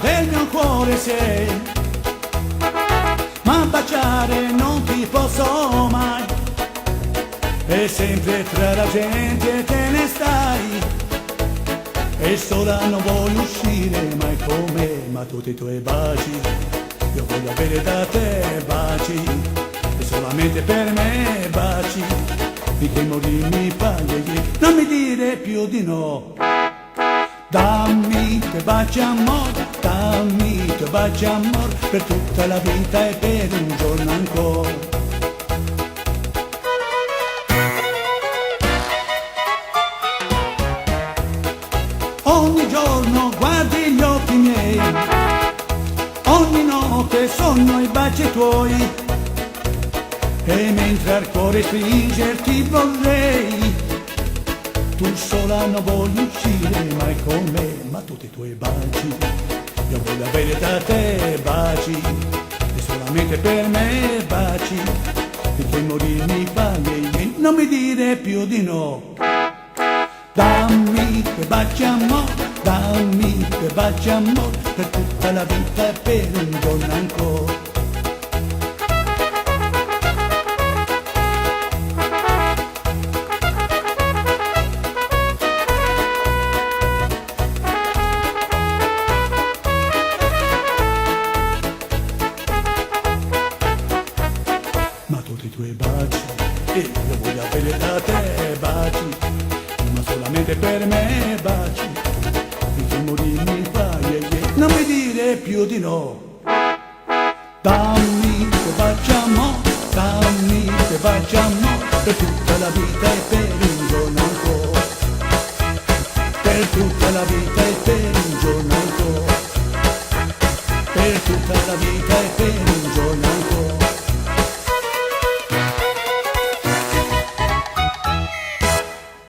del mio cuore sei, ma baciare non ti posso mai, e sempre tra la gente te ne stai, e sola non voglio uscire mai con me, ma tutti i tuoi baci, io voglio avere da te baci, e solamente per me baci, finché morire mi paghi, non mi dire più di no. Dammi tuoi baci amore, dammi tuoi baci amore, per tutta la vita e per un giorno ancora. Ogni giorno guardi gli occhi miei, ogni notte sogno i baci tuoi, e mentre al cuore stringerti vorrei, tu sola non voglio uscire mai con me, ma tutti i tuoi baci, io voglio avere da te baci, e solamente per me baci, finché morire mi paghi, non mi dire più di no. Dammi quei baci amore, dammi quei baci amore, per tutta la vita e per un giorno ancora. Ma tutti i tuoi baci, io voglio avere da te baci, ma solamente per me baci, finché morire mi fai, non mi dire più di no. Dammi che baci amore, dammi che baci amore, per tutta la vita e per un giorno ancora, per tutta la vita e per un giorno ancora, per tutta la vita e per un giorno ancora.